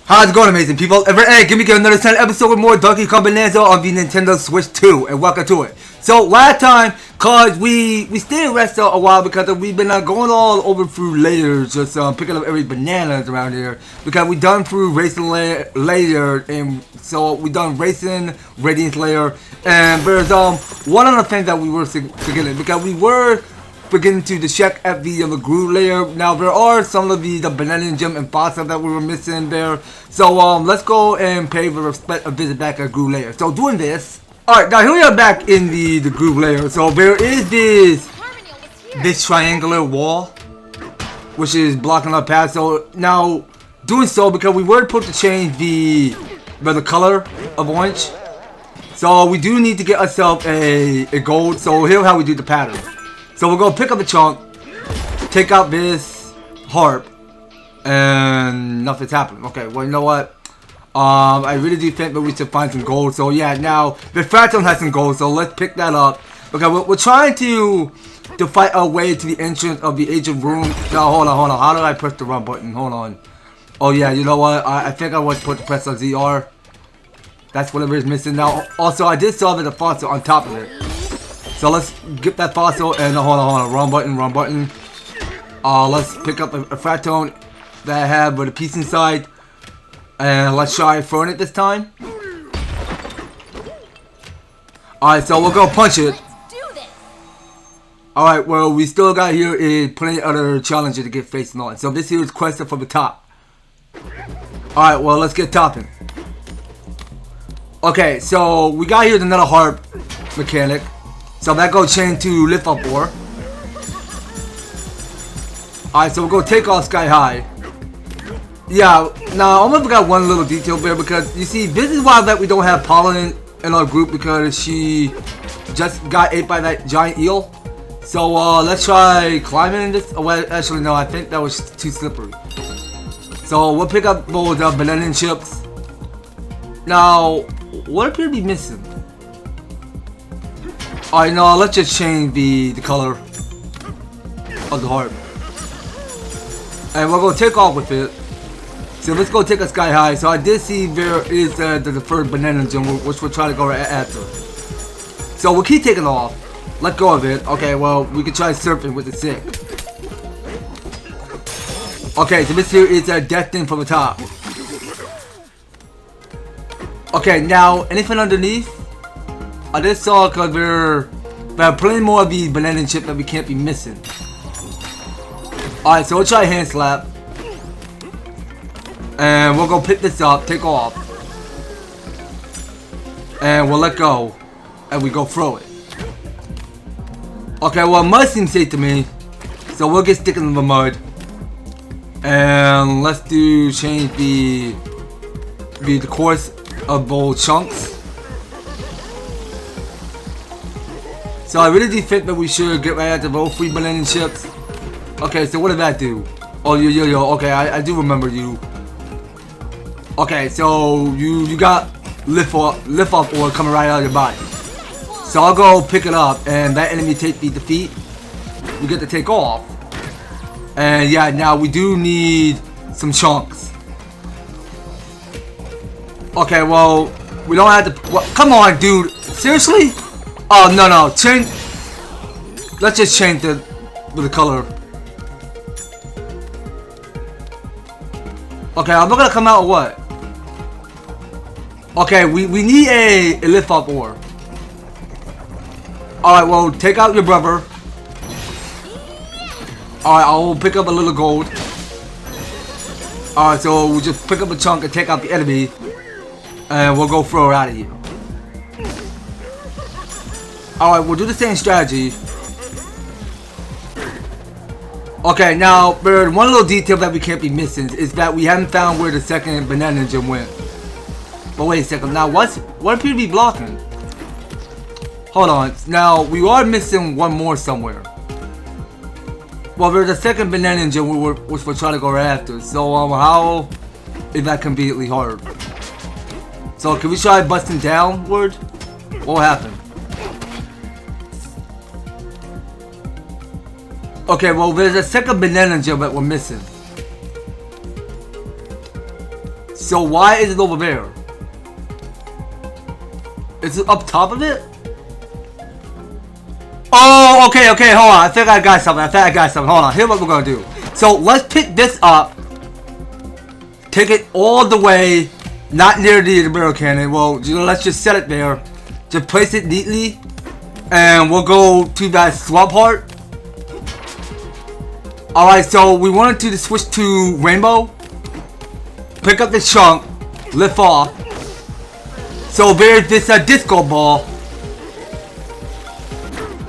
How's it going, amazing people? Hey, give me another 10 episode with more Donkey Kong Bananza on the Nintendo Switch 2, and welcome to it. So last time, cause we stayed rest a while because we've been going all over through layers, just picking up every bananas around here because we done through racing layer, and so we done racing radiance layer, and there's one other thing that we were forgetting because we were beginning to check at the groove layer. Now there are some of the banana gem and fossa that we were missing there. So let's go and pay a visit back at groove layer. So doing this. Alright, now here we are back in the groove layer. So there is this triangular wall which is blocking our path. So now doing so because we were supposed to change the color of orange. So we do need to get ourselves a gold. So here's how we do the pattern. So we're going to pick up the chunk, take out this harp, and nothing's happening. Okay, well, you know what? I really do think that we should find some gold. So yeah, now the Phantom has some gold, so let's pick that up. Okay, we're trying to fight our way to the entrance of the ancient room. Now, hold on. How do I press the run button? Hold on. Oh yeah, you know what? I think I want to put the press on ZR. That's whatever is missing now. Also, I did solve the fossil on top of it. So let's get that fossil and hold on, wrong button. Let's pick up a Phantom that I have with a piece inside, and let's try throwing it this time. Alright, so we'll go punch it. Alright, well, we still got here is plenty of other challenges to get facing on. So this here is quested from the top. Alright, well, let's get topping. Okay, so we got here another harp mechanic. So that goes chain to lift up ore. Alright, so we're going to take off Sky High. Yeah, now I almost forgot one little detail there because you see, this is why that we don't have Pollen in our group because she just got ate by that giant eel. So let's try climbing this. Oh, well, actually no, I think that was too slippery. So we'll pick up those banana chips. Now, what appear to be missing? Alright, no, let's just change the color of the harp. And we're going to take off with it. So let's go take a Sky High. So I did see there is the first banana gem, which we'll try to go right after. So we'll keep taking off. Let go of it. Okay, well, we can try surfing with the sick. Okay, so this here is a death thing from the top. Okay, now, anything underneath? I just saw because there are plenty more of these banana chips that we can't be missing. Alright, so we'll try hand slap. And we'll go pick this up, take off. And we'll let go. And we go throw it. Okay, well, mud seems safe to me. So we'll get sticking in the mud. And let's change the course of both chunks. So I really do think that we should get right after both free banana chips. Okay, so what did that do? Oh, yo. Okay, I do remember you. Okay, so you got lift off ore coming right out of your body. So I'll go pick it up, and that enemy take the defeat. We get to take off. And yeah, now we do need some chunks. Okay, well, we don't have to. What, come on, dude. Seriously? Oh, no. Change. Let's just change the color. Okay, I'm not gonna come out or what? Okay, we need a lift up ore. Alright, well, take out your brother. Alright, I'll pick up a little gold. Alright, so we'll just pick up a chunk and take out the enemy. And we'll go throw it out of here. Alright, we'll do the same strategy. Okay, now, there's one little detail that we can't be missing is that we haven't found where the second banana gem went. But wait a second, now what appear to be blocking? Hold on, now we are missing one more somewhere. Well, there's a second banana gem which we're trying to go right after. So how is that conveniently hard? So can we try busting downward? What happened? Okay, well, there's a second banana gem that we're missing. So why is it over there? Is it up top of it? Oh, okay, hold on. I think I got something. Hold on. Here's what we're gonna do. So let's pick this up. Take it all the way, not near the barrel cannon. Well, let's just set it there. Just place it neatly. And we'll go to that swap part. Alright, so we wanted to switch to rainbow. Pick up the chunk. Lift off. So there's this disco ball.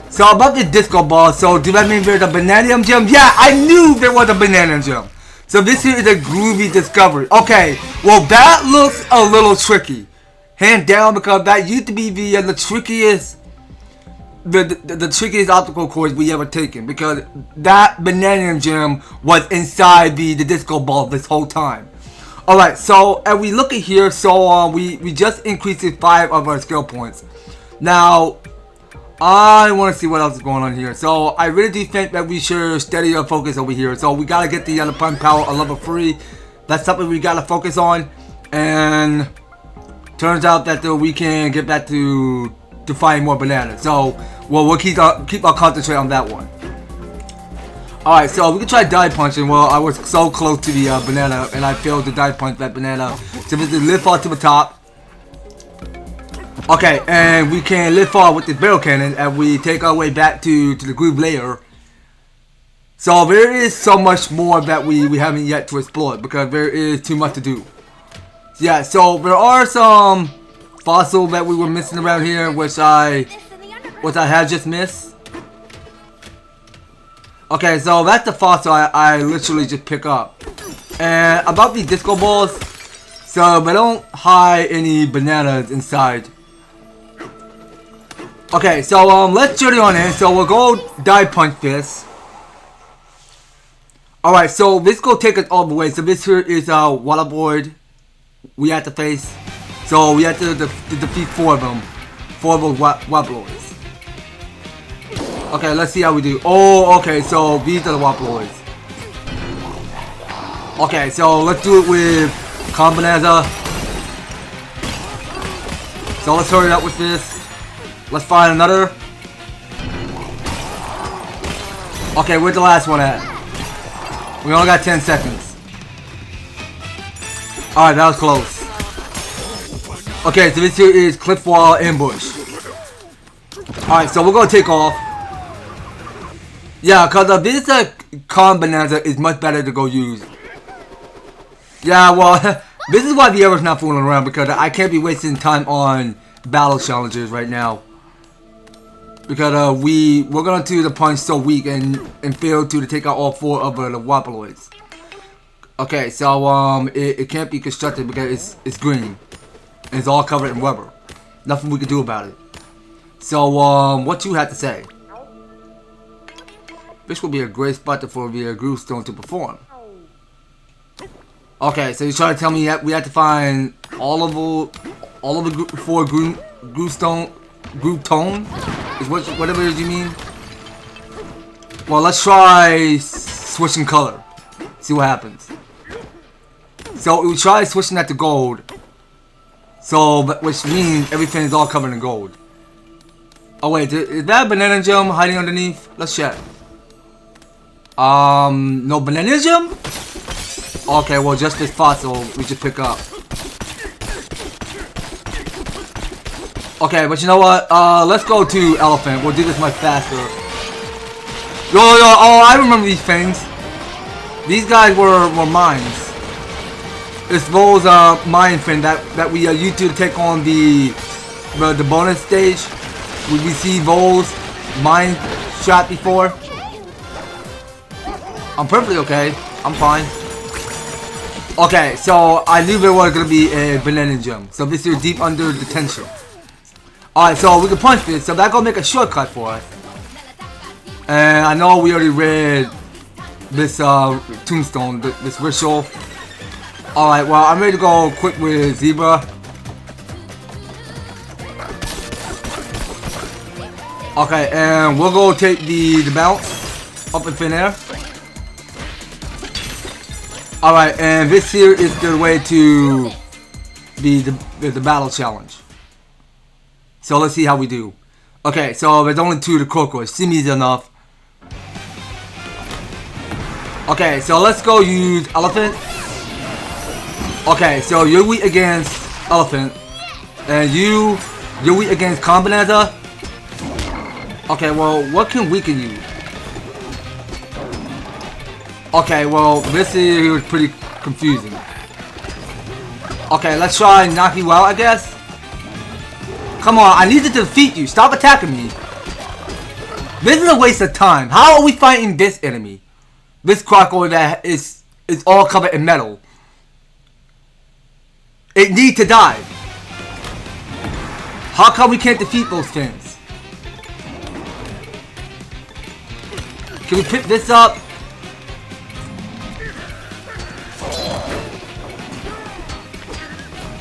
So about the disco ball, so do that mean there's a banana gem? Yeah, I knew there was a banana gem. So this here is a groovy discovery. Okay, well that looks a little tricky. Hand down, because that used to be the trickiest, the trickiest obstacle course we ever taken. Because that banana gem was inside the disco ball this whole time. Alright, so as we look at here, so we just increased 5 of our skill points. Now, I want to see what else is going on here. So I really do think that we should steady our focus over here. So we gotta get the punch power a level 3. That's something we gotta focus on. And turns out that we can get back to find more bananas. So we'll keep our concentrate on that one. Alright, so we can try dive punching. Well, I was so close to the banana and I failed to dive punch that banana. So we just lift off to the top. Okay, and we can lift off with the barrel cannon and we take our way back to the groove layer. So there is so much more that we haven't yet to explore because there is too much to do. Yeah, so there are some fossils that we were missing around here, which I had just missed. Okay, so that's the fossil I literally just pick up. And about the disco balls, so they don't hide any bananas inside. Okay, so let's journey on in. So we'll go dive punch this. Alright, so let's go take it all the way. So this here is a water board we have to face. So we have to defeat 4 of them. 4 of those Wobblers. Okay, let's see how we do. Oh, okay, so these are the Wobblers. Okay, so let's do it with Kong Bananza. So let's hurry up with this. Let's find another. Okay, where's the last one at? We only got 10 seconds. Alright, that was close. Okay, so this here is cliff wall ambush. Alright, so we're gonna take off. Yeah, cause this Kong Bananza is much better to go use. Yeah, well, this is why the error's not fooling around, because I can't be wasting time on battle challenges right now. Because we're gonna do the punch so weak and fail to take out all 4 of the Wobblers. Okay, so it can't be constructed because it's green. And it's all covered in rubber. Nothing we can do about it. So what you have to say? This will be a great spot for the groove stone to perform. Okay, so you're trying to tell me that we have to find all of the 4 groove tone? Is whatever it is you mean? Well, let's try switching color. See what happens. So we try switching that to gold. So, which means everything is all covered in gold. Oh wait, is that a banana gem hiding underneath? Let's check. No banana gem? Okay, well just this fossil we just pick up. Okay, but you know what? Let's go to elephant. We'll do this much faster. Oh, I remember these things. These guys were mines. It's those mine thing that we used to take on the bonus stage. We see those mine shot before. I'm perfectly okay. I'm fine. Okay, so I knew there was gonna be a banana gem. So this is deep under detention. Alright, so we can punch this, so that's gonna make a shortcut for us. And I know we already read this tombstone, this ritual. Alright, well I'm ready to go quick with Zebra. Okay, and we'll go take the bounce up in thin air. Alright, and this here is the way to be the battle challenge. So let's see how we do. Okay, so there's only 2 to Kokos. Seems enough. Okay, so let's go use Elephant. Okay, so you're weak against Elephant. And you're weak against Kong Bananza. Okay, well, what can weaken you? Okay, well, this here is pretty confusing. Okay, let's try and knock you out, I guess. Come on, I need to defeat you. Stop attacking me. This is a waste of time. How are we fighting this enemy? This crocodile that is all covered in metal. It needs to die. How come we can't defeat those things? Can we pick this up?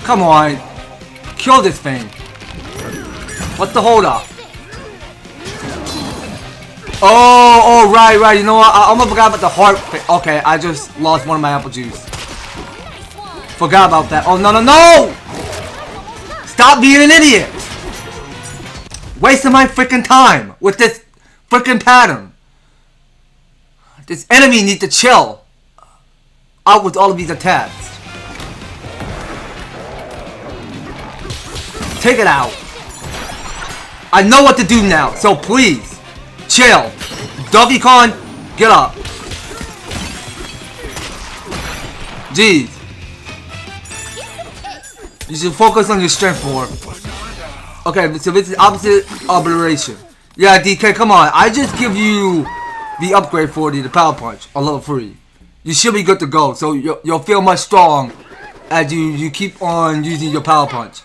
Come on. Kill this thing. What's the hold up? Oh, right. You know what? I almost forgot about the heart. Okay, I just lost one of my apple juice. Forgot about that. Oh, no! Stop being an idiot! Wasting my freaking time with this freaking pattern. This enemy needs to chill out with all of these attacks. Take it out. I know what to do now, so please, chill. Donkey Kong, get up. Jeez. You should focus on your strength more. Okay, so this is opposite obliteration. Yeah, DK, come on. I just give you the upgrade for the power punch on level 3. You should be good to go, so you'll feel much strong as you keep on using your power punch.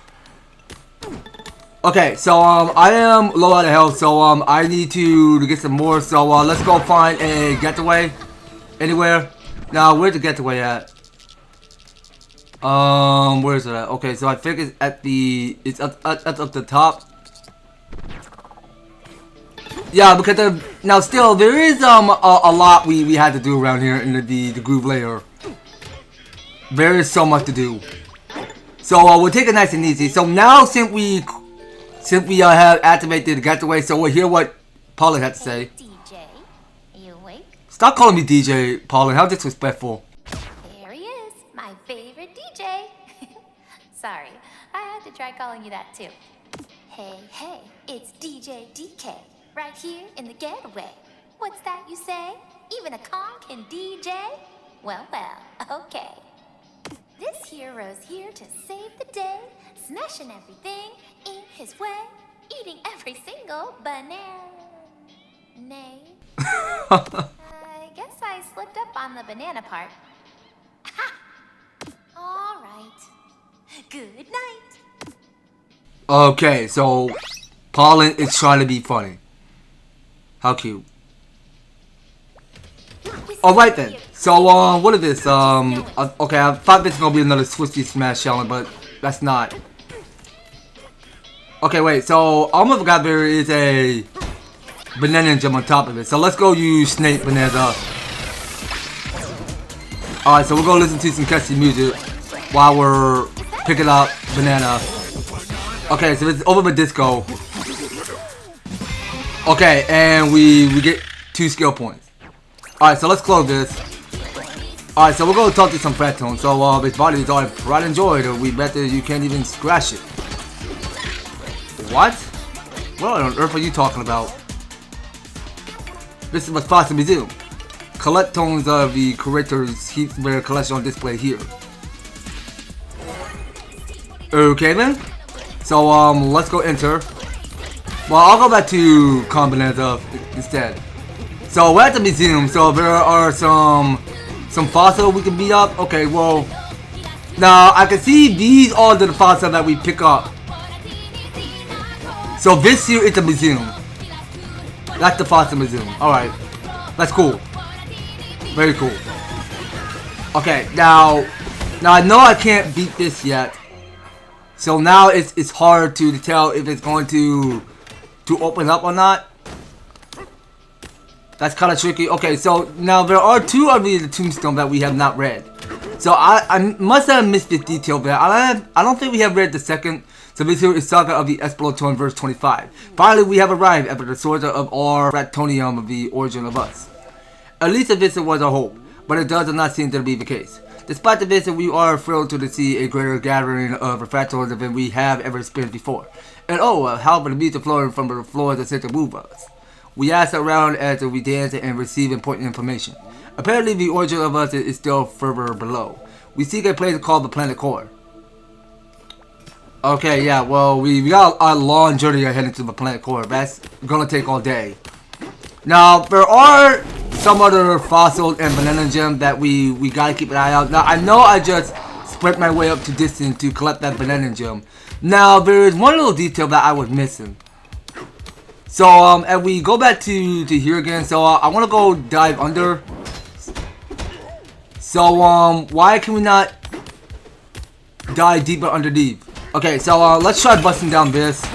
Okay, so I am low out of health, so I need to get some more. So let's go find a getaway anywhere. Now, where's the getaway at? Where is it at? Okay, so I think it's at it's up the top. Yeah, because now still there is a lot we had to do around here in the groove layer. There is so much to do. So we'll take it nice and easy. So now since we have activated the getaway, so we'll hear what Paulin had to say. DJ, you awake? Stop calling me DJ, Paulin. How disrespectful. There he is, my favorite DJ. Sorry, I had to try calling you that too. Hey, it's DJ DK, right here in the getaway. What's that you say? Even a Kong can DJ? Well, okay. This hero's here to save the day, smashing everything in his way, eating every single banana. I guess I slipped up on the banana part. Ha! All right. Good night. Okay, so Paulin is trying to be funny. How cute. Alright then. So what is this? Okay, I thought this was gonna be another Twisty Smash challenge, but that's not. Okay, wait, so I almost forgot there is a banana jump on top of it. So let's go use Snake Bananza. Alright, so we're gonna listen to some catchy music while we're picking up banana. Okay, so it's over the disco. Okay, and we get 2 skill points. Alright, so let's close this. Alright, so we're gonna talk to some fat tone. So his body is all pride and joy that we bet that you can't even scratch it. What? What on earth are you talking about? This is what's fast to resume. Collect tones of the creators keep their collection on display here. Okay then. So let's go enter. Well, I'll go back to Kong Bananza instead. So we're at the museum, so there are some fossils we can beat up. Okay, well, now I can see these are the fossils that we pick up. So this here is the museum. That's the fossil museum. Alright. That's cool. Very cool. Okay, now I know I can't beat this yet. So now it's hard to tell if it's going to open up or not. That's kind of tricky. Okay, so now there are 2 of the tombstones that we have not read. So I must have missed this detail there. I don't think we have read the second. So this here is Saga of the Explorator in verse 25. Finally, we have arrived at the source of our fractonium of the origin of us. At least this was our hope, but it does not seem to be the case. Despite the visit, we are thrilled to see a greater gathering of refractors than we have ever experienced before. And oh, how the music flowing from the floors that seem to move us. We ask around as we dance and receive important information. Apparently, the origin of us is still further below. We seek a place called the Planet Core. Okay, yeah, well, we got a long journey ahead into the Planet Core. That's gonna take all day. Now, there are some other fossils and banana gems that we gotta keep an eye out. Now, I know I just spread my way up to distance to collect that banana gem. Now, there is one little detail that I was missing. So, and we go back to here again. So, I want to go dive under. So, why can we not dive deeper underneath? Okay, so, let's try busting down this.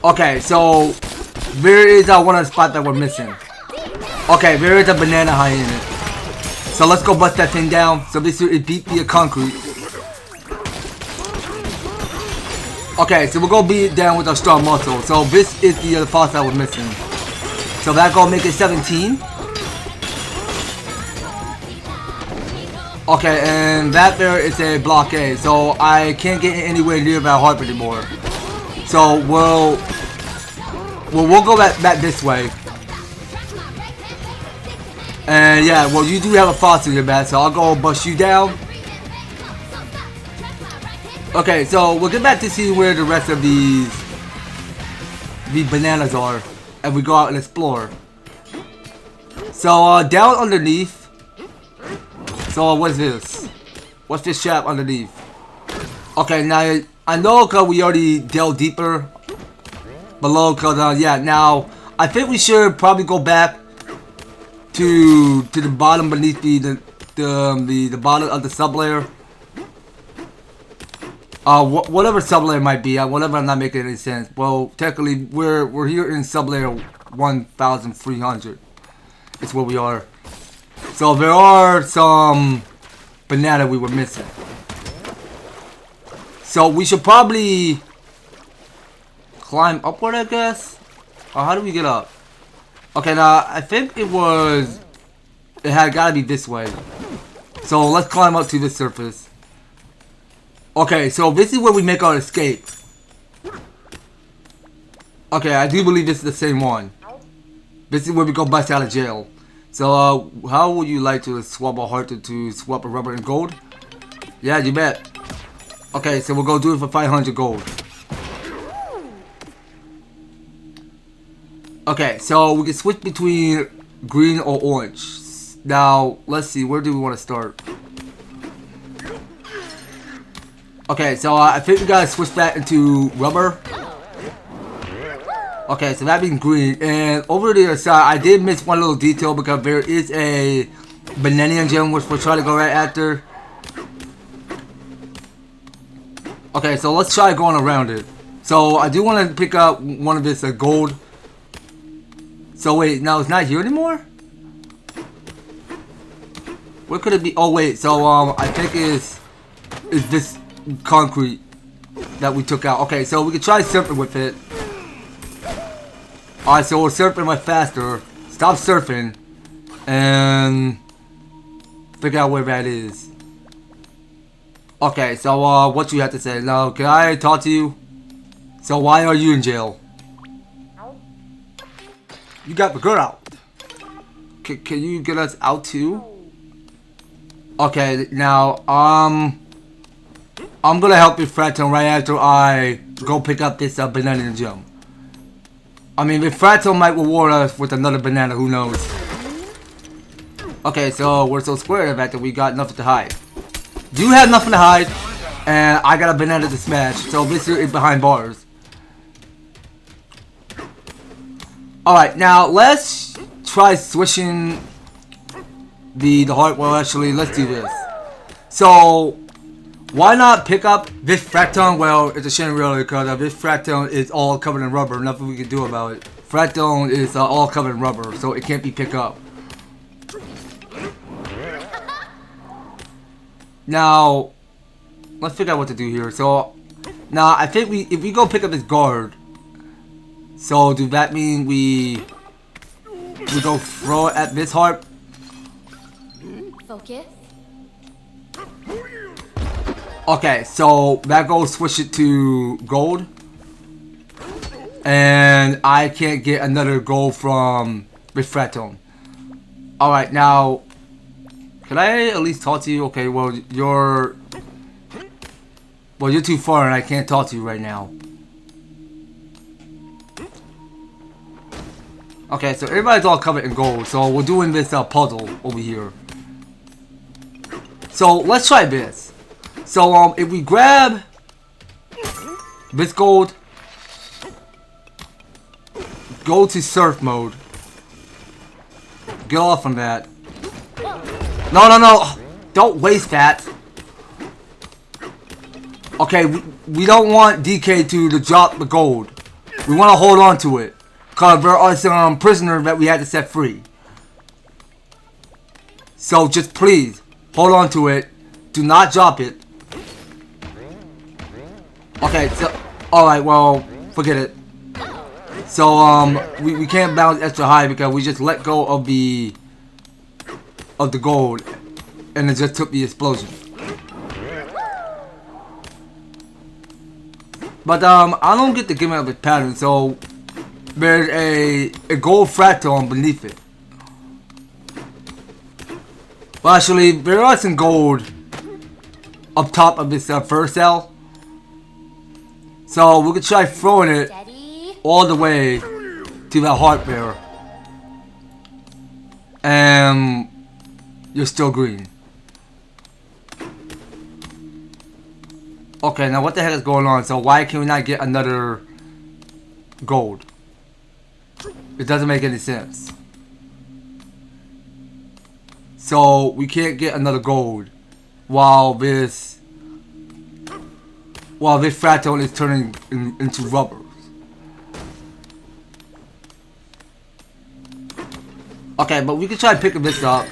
Okay, so, there is one of the spots that we're missing. Okay, there is a banana high in it. So, let's go bust that thing down. So, this is beat the concrete. Okay, so we're gonna beat it down with our strong muscle. So this is the other fossil we're missing. So that gonna make it 17. Okay, and that there is a blockade. So I can't get anywhere near that harp anymore. So we'll go back this way. And yeah, well you do have a fossil in your back, so I'll go bust you down. Okay, so we'll get back to see where the rest of the bananas are, and we go out and explore. So down underneath. So what's this? What's this shaft underneath? Okay, now I know cause we already delved deeper below. Cause yeah, now I think we should probably go back to the bottom beneath the bottom of the sublayer. Whatever sublayer might be, whatever, I'm not making any sense. Well, technically, we're here in sublayer 1300. It's where we are. So there are some banana we were missing. So we should probably climb upward, I guess. Or how do we get up? Okay, now I think it had gotta be this way. So let's climb up to the surface. Okay, so this is where we make our escape. Okay, I do believe this is the same one. This is where we go bust out of jail. So, how would you like to swap a heart to swap a rubber and gold? Yeah, you bet. Okay, so we'll go do it for 500 gold. Okay, so we can switch between green or orange. Now, let's see, where do we want to start? Okay, so I think we gotta switch that into rubber. Okay, so that means green. And over the other side, I did miss one little detail because there is a banana gem which we'll try to go right after. Okay, so let's try going around it. So I do want to pick up one of this gold. So wait, now it's not here anymore? Where could it be? Oh wait, so I think is this concrete that we took out. Okay, so we can try surfing with it. Alright, so we're surfing much faster. Stop surfing and figure out where that is. Okay, so what you have to say? Now, can I talk to you? So why are you in jail? You got the girl out. Can you get us out too? Okay, now I'm gonna help you, Fraton, right after I go pick up this banana gem. I mean, if Fraton might reward us with another banana, who knows? Okay, so we're so square the fact that we got nothing to hide. You have nothing to hide, and I got a banana to smash. So this is behind bars. Alright, now let's try switching the heart. Well, actually, let's do this. So why not pick up this fracton? Well, it's a shame really because this fracton is all covered in rubber. Nothing we can do about it. Fratstone is all covered in rubber, so it can't be picked up. Now, let's figure out what to do here. So, now I think if we go pick up this guard, so does that mean we go throw it at this harp? Focus. Okay, so that goes switch it to gold. And I can't get another gold from this Fratstone. Alright, now can I at least talk to you? Okay, well you're too far and I can't talk to you right now. Okay, so everybody's all covered in gold, so we're doing this puzzle over here. So let's try this. So if we grab this gold, go to surf mode, get off from that. No, don't waste that. Okay, we don't want DK to drop the gold. We want to hold on to it, because there are some prisoners that we had to set free. So just please hold on to it. Do not drop it. Okay, so alright, well, forget it. So we can't bounce extra high because we just let go of the gold and it just took the explosion. But I don't get the gimmick of the pattern, so there's a gold Fratstone beneath it. Well, actually, there are some gold up top of this first cell. So we could try throwing it all the way to that heart there. And you're still green. Okay, now what the heck is going on? So why can we not get another gold? It doesn't make any sense. So we can't get another gold while this Fratstone is turning into rubber. Okay, but we can try picking this up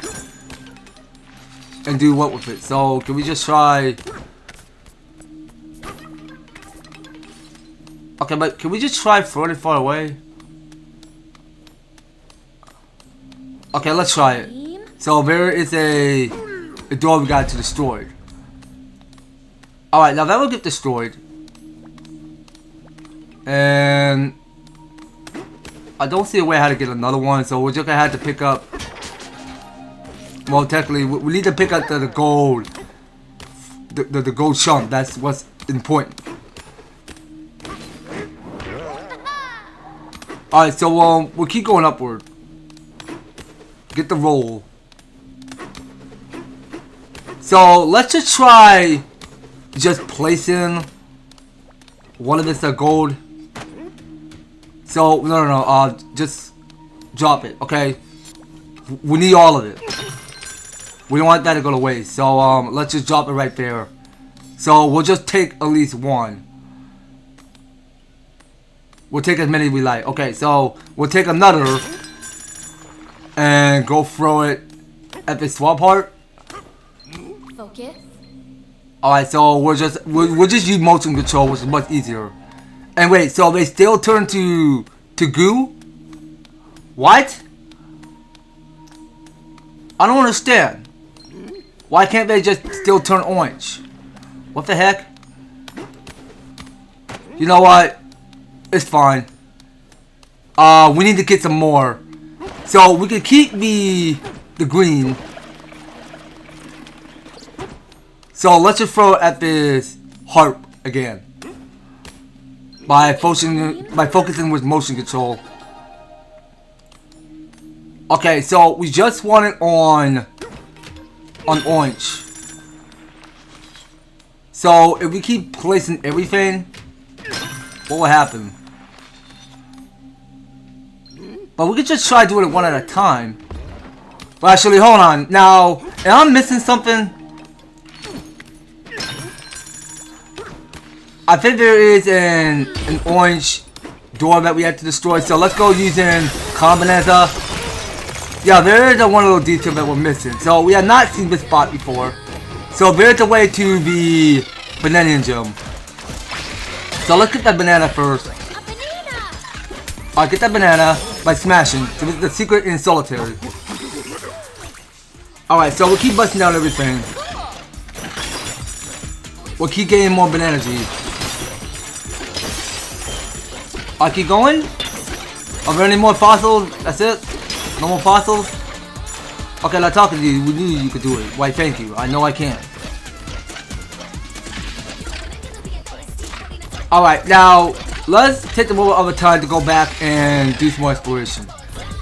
and do what with it. So can we just try? Okay, but can we just try throwing it far away? Okay, let's try it. So there is a door we got to destroy. Alright, now that will get destroyed. And I don't see a way how to get another one, so we're just gonna have to pick up. Well, technically, we need to pick up the gold. The gold chunk, that's what's important. Alright, so we'll keep going upward. Get the roll. So let's just try just placing one of this gold. So no, just drop it, okay? We need all of it. We don't want that to go to waste. So let's just drop it right there. So we'll just take at least one. We'll take as many as we like. Okay, so we'll take another and go throw it at the swap heart. Focus. Alright, so we'll just use motion control, which is much easier. And wait, so they still turn to goo? What? I don't understand. Why can't they just still turn orange? What the heck? You know what? It's fine. We need to get some more. So we can keep the green. So let's just throw it at this harp again. By focusing with motion control. Okay, so we just want it on orange. So if we keep placing everything, what will happen? But we could just try doing it one at a time. Well, actually, hold on. Now, am I missing something? I think there is an orange door that we had to destroy. So let's go using Kong Bananza. Yeah, there is one little detail that we're missing. So we have not seen this spot before. So there's a way to the banana gem. So let's get that banana first. Alright, get that banana by smashing. So this is the secret in solitary. Alright, so we'll keep busting down everything. We'll keep getting more banana G's. Alright, keep going. Are there any more fossils? That's it? No more fossils? Okay, like talking to you, we knew you could do it. Why, thank you. I know I can. Alright, now, let's take a little of time to go back and do some more exploration.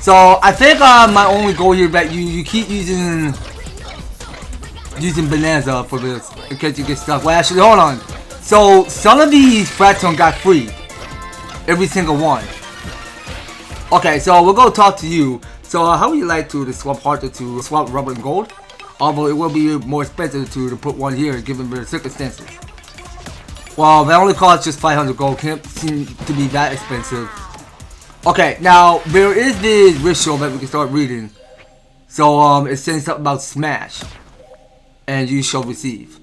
So, I think my only goal here is that you keep using Bananza for this, in case you get stuck. Well, actually, hold on. So, some of these fractons got free. Every single one. Okay, so we'll go talk to you. So how would you like to swap heart to swap rubber and gold? Although it will be more expensive to put one here given the circumstances. Well, that only costs just 500 gold. Can't seem to be that expensive. Okay, now there is this ritual that we can start reading. So it's saying something about smash, and you shall receive.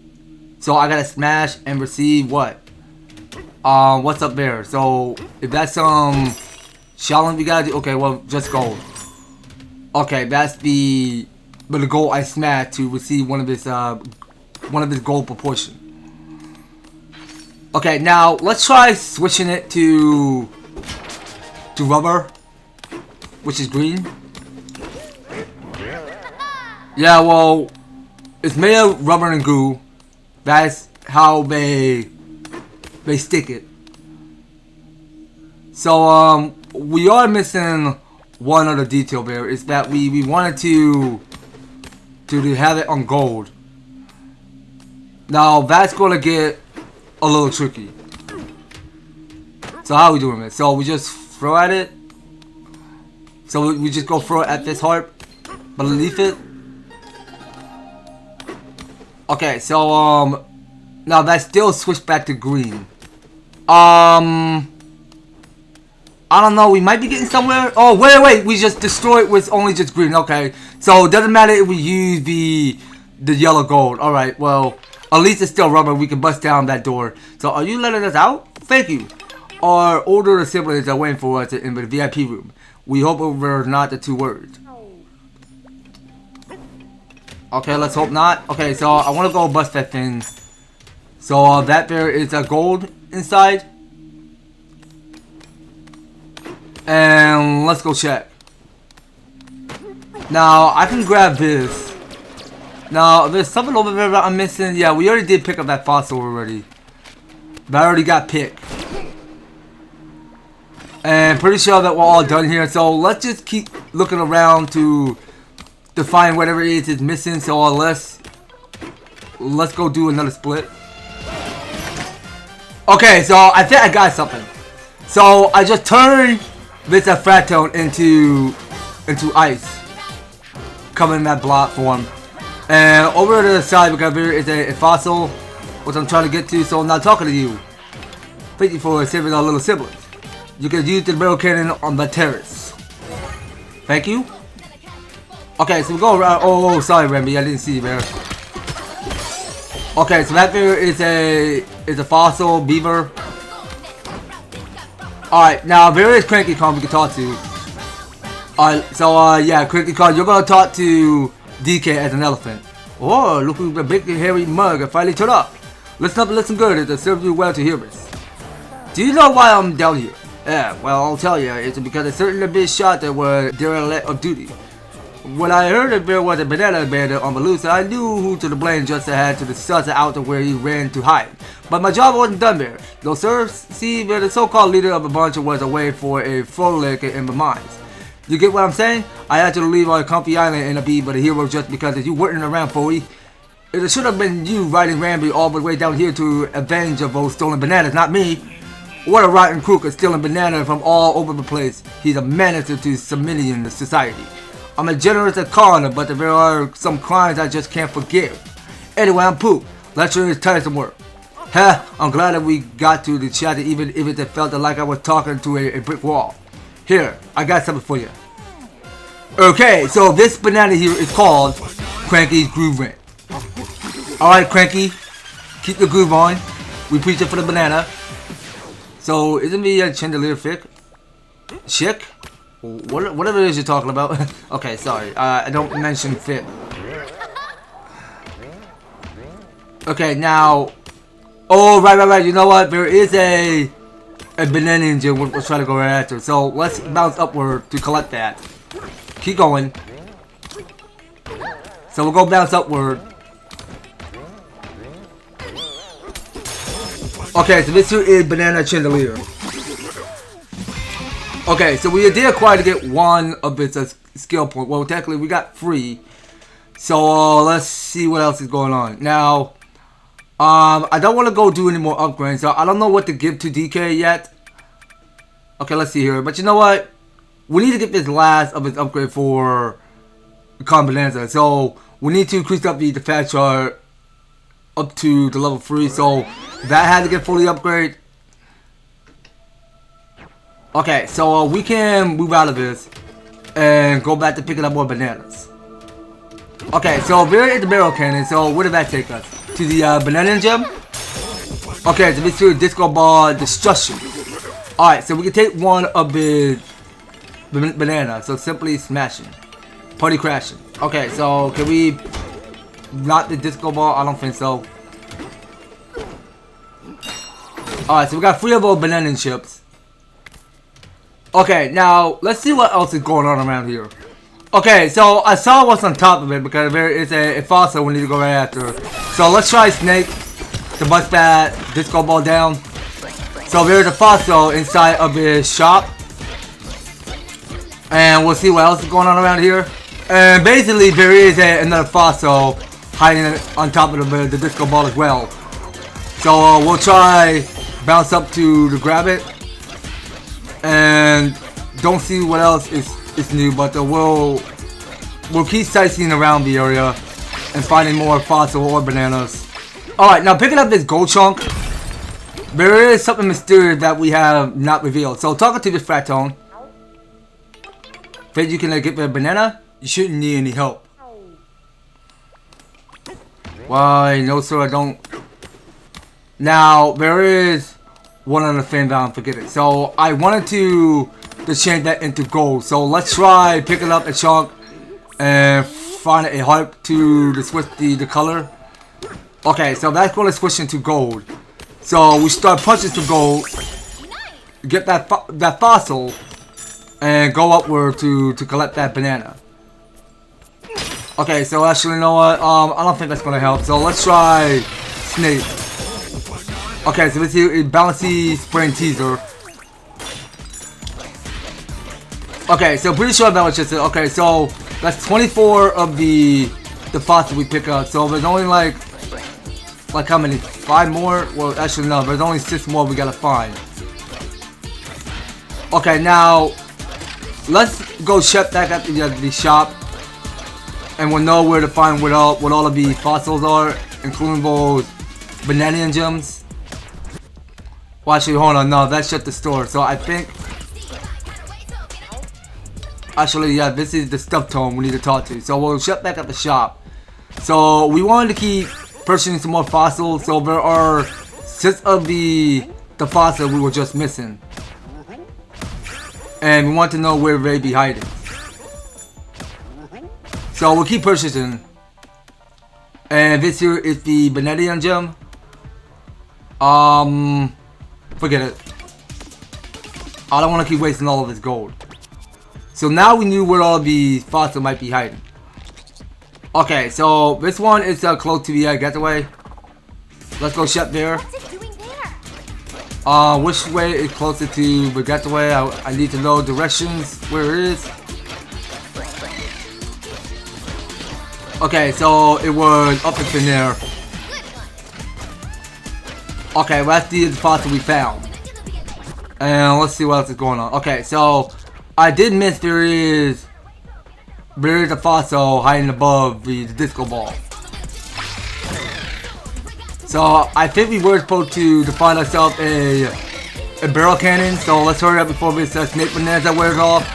So I gotta smash and receive what? What's up there? So if that's challenge we gotta do, okay, well just gold. Okay, that's the gold I smashed to receive one of this gold proportion. Okay, now let's try switching it to rubber, which is green. Yeah, well, it's made of rubber and goo. That's how they stick it. So we are missing one other detail there. Is that we wanted to have it on gold. Now that's gonna get a little tricky. So how are we doing it? So we just throw at it. So we just go throw it at this heart beneath it. Okay, so now that still switched back to green. I don't know, we might be getting somewhere. Oh, wait, we just destroyed with only just green. Okay, so it doesn't matter if we use the yellow gold. Alright, well, at least it's still rubber. We can bust down that door. So are you letting us out? Thank you. Our older siblings are waiting for us in the VIP room. We hope we're not the two words. Okay, let's hope not. Okay, so I want to go bust that thing. So that there is a gold inside. And let's go check. Now I can grab this. Now there's something over there that I'm missing. Yeah, we already did pick up that fossil already. That already got picked. And pretty sure that we're all done here. So let's just keep looking around to find whatever it is missing. So let's go do another split. Okay, so I think I got something. So I just turned this fractone into ice, coming in that block form. And over to the side, because there is a fossil, which I'm trying to get to. So I'm not talking to you. Thank you for saving our little siblings. You can use the barrel cannon on the terrace. Thank you. Okay, so we go around. Oh, sorry, Remy, I didn't see you there. Okay, so that there is a fossil beaver. Alright, now there is Cranky Kong we can talk to. Alright, so yeah, Cranky Kong, you're gonna talk to DK as an elephant. Oh, look who the big hairy mug finally turned up. Listen up and listen good, it'll serve you well to hear this. Do you know why I'm down here? Yeah, well, I'll tell you, it's because a certain big shot that were derelict of duty. When I heard that there was a banana bandit on the loose, I knew who to blame just had to suss out to where he ran to hide. But my job wasn't done there. No sir, see, the so-called leader of the bunch was away for a frolic in the mines. You get what I'm saying? I had to leave on a comfy island and be but a hero just because you weren't around, Foley. It should have been you riding Ramby all the way down here to avenge of those stolen bananas, not me. What a rotten crook is stealing bananas from all over the place. He's a menace to Saminian society. I'm a generous con, but there are some crimes I just can't forgive. Anyway, I'm Poop. Lecture is tiresome work. Heh, I'm glad that we got to the chat even if it felt like I was talking to a brick wall. Here, I got something for you. Okay, so this banana here is called Cranky's Groove Rant. Alright, Cranky, keep the groove on. We preach it for the banana. So, isn't me a chandelier fick? Chick? Whatever it is you're talking about. Okay, sorry. I don't mention fit. Okay, now. Oh, right. You know what? There is a banana engine we'll try to go right after. So let's bounce upward to collect that. Keep going. So we'll go bounce upward. Okay, so this here is banana chandelier. Okay, so we did acquire to get one of its skill point. Well, technically we got 3. So let's see what else is going on. Now, I don't want to go do any more upgrades. So I don't know what to give to DK yet. Okay, let's see here. But you know what? We need to get this last of its upgrade for Kong Bananza. So we need to increase up the fat chart up to the level 3. So that had to get fully upgraded. Okay, so we can move out of this and go back to picking up more bananas. Okay, so we're at the barrel cannon. So where did that take us? To the banana gem? Okay, so this is disco ball destruction. Alright, so we can take one of the banana. So simply smashing. Party crashing. Okay, so can we knock the disco ball? I don't think so. Alright, so we got 3 of those banana chips. Okay, now let's see what else is going on around here. Okay, so I saw what's on top of it because there is a fossil we need to go right after. So let's try Snake to bust that disco ball down. So there's a fossil inside of his shop. And we'll see what else is going on around here. And basically there is another fossil hiding on top of the disco ball as well. So we'll try bounce up to grab it. And don't see what else is new, but we'll keep sightseeing around the area and finding more fossil or bananas. Alright, now picking up this gold chunk, there is something mysterious that we have not revealed. So talking to this frat tone, think you can get the banana? You shouldn't need any help. Why, no sir, I don't. Now, there is one on the fan down, forget it. So I wanted to change that into gold. So let's try picking up a chunk and find a heart to switch the color. Okay, so that's going to switch into gold. So we start punching some gold, get that fossil, and go upward to collect that banana. Okay, so actually, you know what? I don't think that's going to help. So let's try Snake. Okay, so this here is Bouncy Spring Teaser. Okay, so pretty sure that was just it. Okay, so that's 24 of the fossils we pick up. So there's only like how many? 5 more? Well, actually no, there's only 6 more we gotta find. Okay, now let's go check back at the shop, and we'll know where to find what all of the fossils are, including those banana gems. Well, actually, hold on, no, that's just the store. So I think, actually, yeah, this is the stuff tone we need to talk to. So we'll shut back at the shop. So we wanted to keep purchasing some more fossils. So there are 6 of the fossils we were just missing, and we want to know where they be hiding. So we'll keep purchasing. And this here is the Banana gem. Forget it. I don't want to keep wasting all of this gold. So now we knew where all the fossils might be hiding. Okay, so this one is close to the getaway. Let's go shut there. Which way is closer to the getaway? I need to know directions where it is. Okay, so it was up in there. Okay, well, that's the fossil we found. And let's see what else is going on. Okay, so I did miss there is a fossil hiding above the disco ball. So I think we were supposed to find ourselves a barrel cannon. So let's hurry up before this snake bonanza wears off.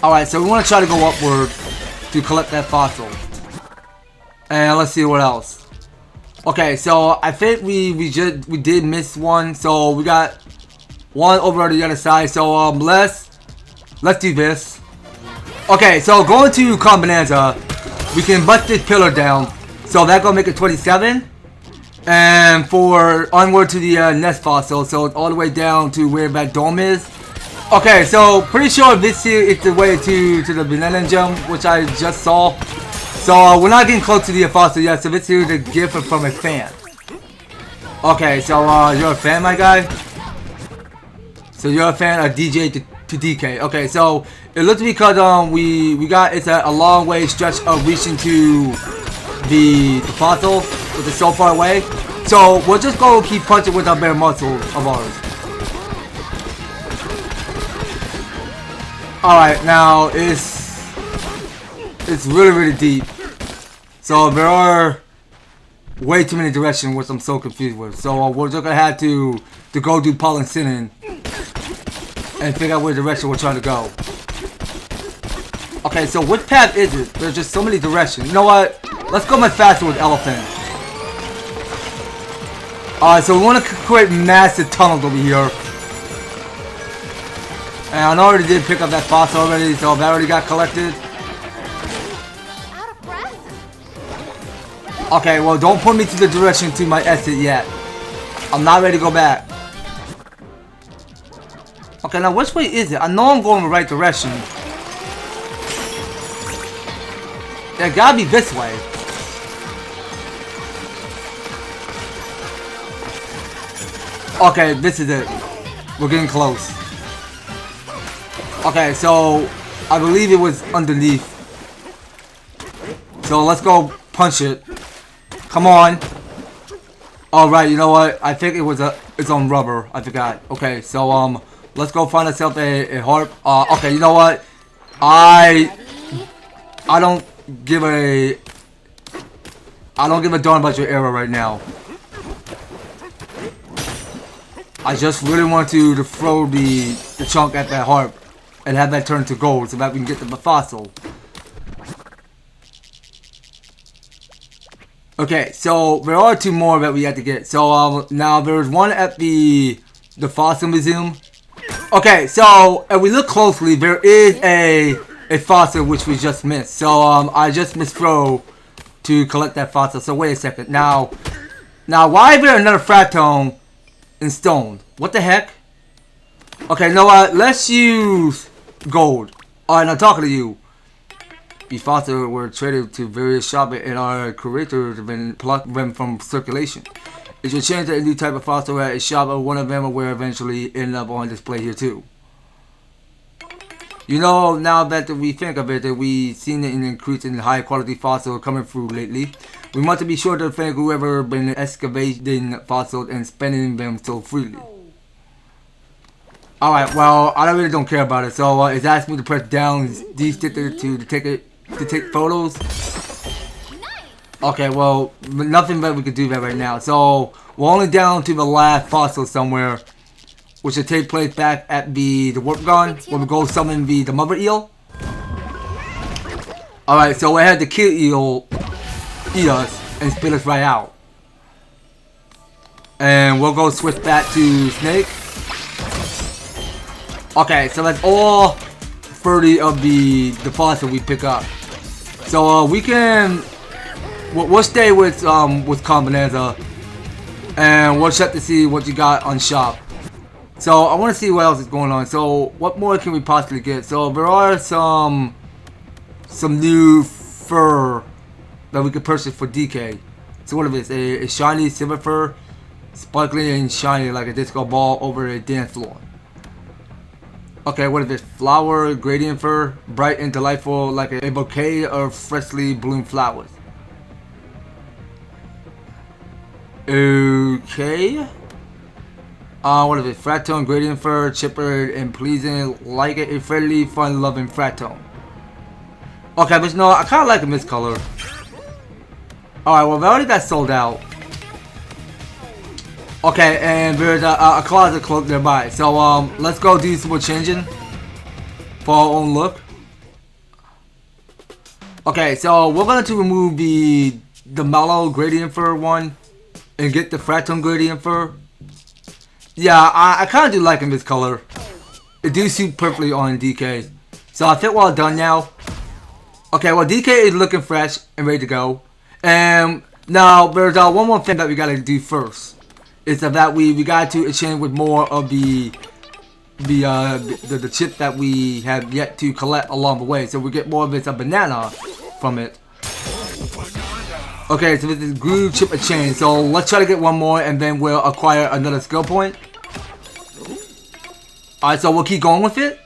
Alright, so we want to try to go upward to collect that fossil. And let's see what else. Okay, so I think we did miss one. So we got one over on the other side. So let's do this. Okay, so going to Kong Bananza, we can bust this pillar down. So that's gonna make it 27. And for onward to the nest fossil, so it's all the way down to where that dome is. Okay, so pretty sure this here is the way to the banana gem, which I just saw. So we're not getting close to the fossil yet. So this here is a gift from a fan. Okay, so you're a fan, my guy. So you're a fan of DJ to DK. Okay, so it looks because we got it's a long way stretch of reaching to the fossil, which is so far away. So we'll just go keep punching with our bare muscle of ours. Alright, now it's really deep. So there are way too many directions, which I'm so confused with. So we're just gonna have to go do pollen sinning and figure out what direction we're trying to go. Okay, so which path is it? There's just so many directions. You know what? Let's go much faster with elephant. Alright, so we want to create massive tunnels over here. And I already did pick up that fossil already, so that already got collected. Okay, well, don't put me to the direction to my exit yet. I'm not ready to go back. Okay, now which way is it? I know I'm going the right direction. It gotta be this way. Okay, this is it. We're getting close. Okay, so I believe it was underneath. So let's go punch it. Come on. Alright, you know what? I think it's on rubber. I forgot. Okay, so let's go find ourselves a harp. Okay, you know what? I don't give a darn about your arrow right now. I just really want to throw the chunk at that harp and have that turn to gold so that we can get the fossil. Okay, so there are two more that we have to get. So now there's one at the fossil museum. Okay, so if we look closely, there is a fossil which we just missed. So I just misthrow to collect that fossil. So wait a second. Now why is there another fractone in stone? What the heck? Okay, you know what? Let's use gold. Alright, now talking to you. The fossils were traded to various shops and our curators have been plucked them from circulation. It should change to a new type of fossil at a shop, or one of them will eventually end up on display here too. You know, now that we think of it, that we've seen an increase in high quality fossil coming through lately. We want to be sure to thank whoever been excavating fossils and spending them so freely. Alright, well, I really don't care about it. So it's asking me to press down these stickers to take photos. Okay, well, nothing that we could do that right now. So we're only down to the last fossil somewhere, which will take place back at the warp gun, where we go summon the mother eel. Alright, so we had the kid eel eat us and spit us right out. And we'll go switch back to snake. Okay, so that's all 30 of the fossil we pick up. So we can we'll stay with Kong Bananza, and we'll check to see what you got on shop. So I want to see what else is going on. So what more can we possibly get? So there are some new fur that we could purchase for DK. So what is this? A shiny silver fur, sparkling and shiny like a disco ball over a dance floor. Okay, what is this? Flower gradient fur, bright and delightful like a bouquet of freshly bloomed flowers. Okay. What is it? Fractone gradient fur, chipper and pleasing like a friendly, fun-loving fractone. Okay, but no, I kind of like this color. Alright, well, we already got sold out. Okay, and there's a closet cloak nearby. So, let's go do some more changing for our own look. Okay, so we're going to remove the mellow gradient fur one and get the frat tone gradient fur. Yeah, I kind of do liking this color. It do suit perfectly on DK. So I think we're all done now. Okay, well, DK is looking fresh and ready to go. And now there's one more thing that we gotta do first. Is that we got to exchange with more of the chip that we have yet to collect along the way. So we get more of this banana from it. Okay, so this is glue chip exchange. So let's try to get one more and then we'll acquire another skill point. Alright, so we'll keep going with it.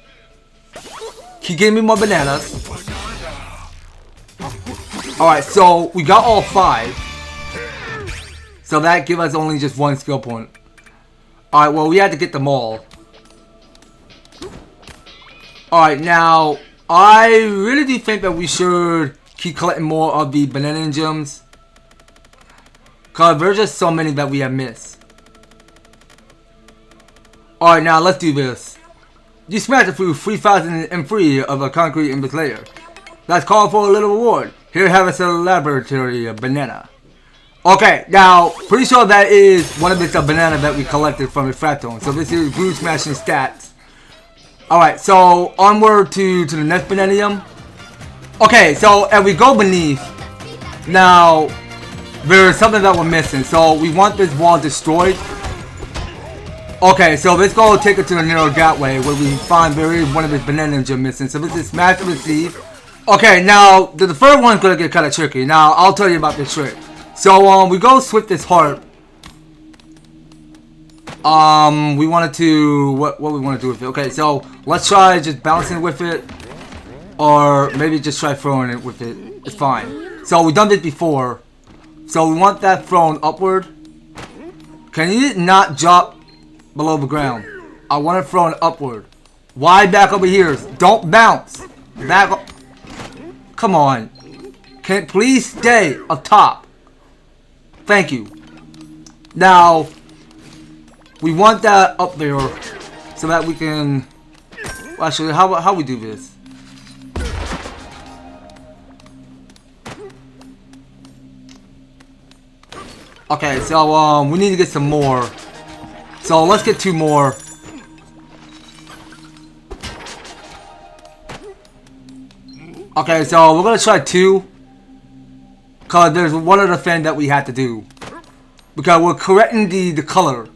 Keep giving me more bananas. Alright, so we got all 5. So that gives us only just 1 skill point. Alright, well, we had to get them all. Alright, now, I really do think that we should keep collecting more of the banana gems. Because there's just so many that we have missed. Alright, now let's do this. You smashed it through 3,003 of a concrete in this layer. That's called for a little reward. Here, have us a laboratory banana. Okay, now, pretty sure that is one of the banana that we collected from the Fratone. So this is glue smashing stats. Alright, so onward to the next bananium. Okay, so as we go beneath, now, there's something that we're missing. So we want this wall destroyed. Okay, so let's go take it to the narrow gateway where we find there is one of his banana gem missing. So this is smash and receive. Okay, now, the third one's gonna get kind of tricky. Now, I'll tell you about this trick. So, we go switch this heart. We wanted to, what we want to do with it. Okay, so, let's try just bouncing with it. Or maybe just try throwing it with it. It's fine. So, we've done this before. So, we want that thrown upward. Can you not drop below the ground? I want it thrown upward. Why back over here? Don't bounce. Back up. Come on. Can it please stay up top? Thank you. Now, we want that up there so that we can... Well, actually, how we do this? Okay, so we need to get some more. So let's get 2 more. Okay, so we're gonna try 2. Because there's one other thing that we had to do. Because we're correcting the color.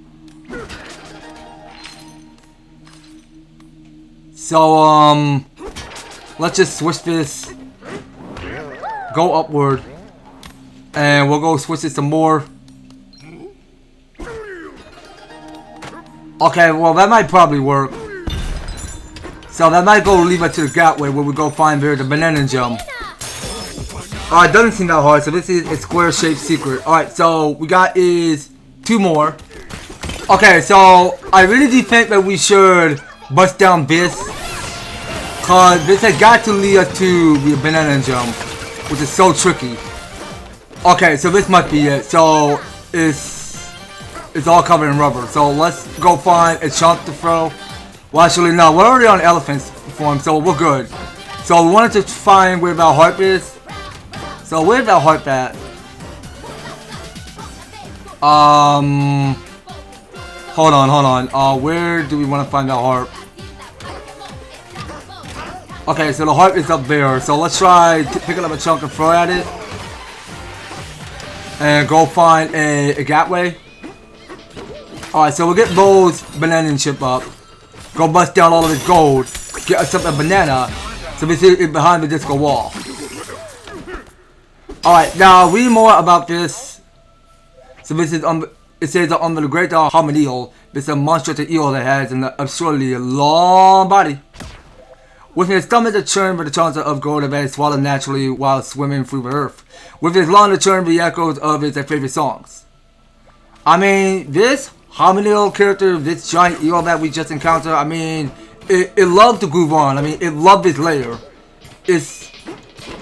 So, let's just switch this. Go upward. And we'll go switch it some more. Okay, well that might probably work. So that might go leave us to the gateway where we go find the banana gem. Alright, doesn't seem that hard, so this is a square shaped secret. Alright, so we got is 2 more. Okay, so I really do think that we should bust down this. Cause this has got to lead us to the banana gem, which is so tricky. Okay, so this might be it. So it's all covered in rubber. So let's go find a chunk to throw. Well, actually, no, we're already on elephant's form, so we're good. So we wanted to find where our harp is. So where's that harp at? Hold on. Where do we want to find that harp? Okay, so the harp is up there. So let's try picking up a chunk and throw at it. And go find a gateway. Alright, so we'll get those banana chip up. Go bust down all of this gold. Get us up a banana. So we see it behind the disco wall. Alright, now read more about this. So this is it says that under the great Harmon eel, this is a monstrous eel that has an absurdly long body. With his stomach to churn with the chance of gold that is swallowed naturally while swimming through the earth. With his long to churn the echoes of his favorite songs. I mean, this Harmon eel character, this giant eel that we just encountered, I mean, it loved to groove on. I mean, it loved this layer. It's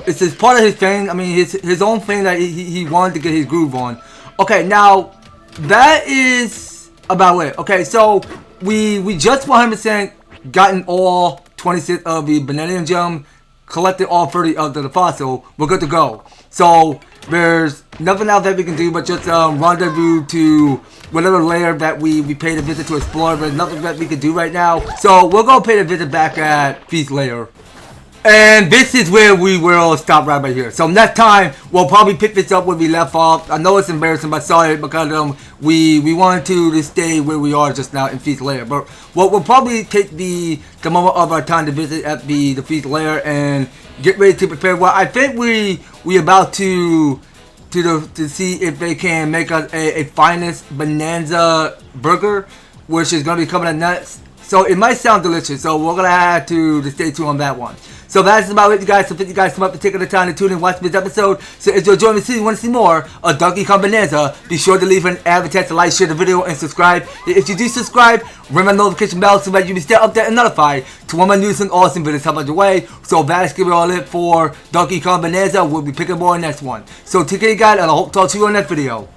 it's just part of his thing. I mean, his own thing that he wanted to get his groove on. Okay, now that is about it. Okay, so we just 100% gotten all 26 of the Banana Gem, collected all 30 of the fossil. We're good to go. So there's nothing else that we can do but just rendezvous to whatever layer that we paid a visit to explore. There's nothing that we can do right now. So we'll go pay a visit back at Feast Layer. And this is where we will stop right here. So next time, we'll probably pick this up where we left off. I know it's embarrassing, but sorry, because we wanted to stay where we are just now in Feast Lair. But we'll probably take the moment of our time to visit at the Feast Lair and get ready to prepare. Well, I think we about to see if they can make us a finest Bananza burger, which is going to be coming at nuts. So it might sound delicious. So we're gonna have to stay tuned on that one. So that's about it, you guys. So thank you guys so much for taking the time to tune in and watch this episode. So if you're enjoying the series, want to see more of Donkey Kong Bananza, be sure to leave an advertisement, like, share the video, and subscribe. If you do subscribe, ring my notification bell so that you can stay updated and notified to when my news and awesome videos come your way. So that's gonna be all it for Donkey Kong Bananza. We'll be picking more in the next one. So take care, guys, and I hope to talk to you on that video.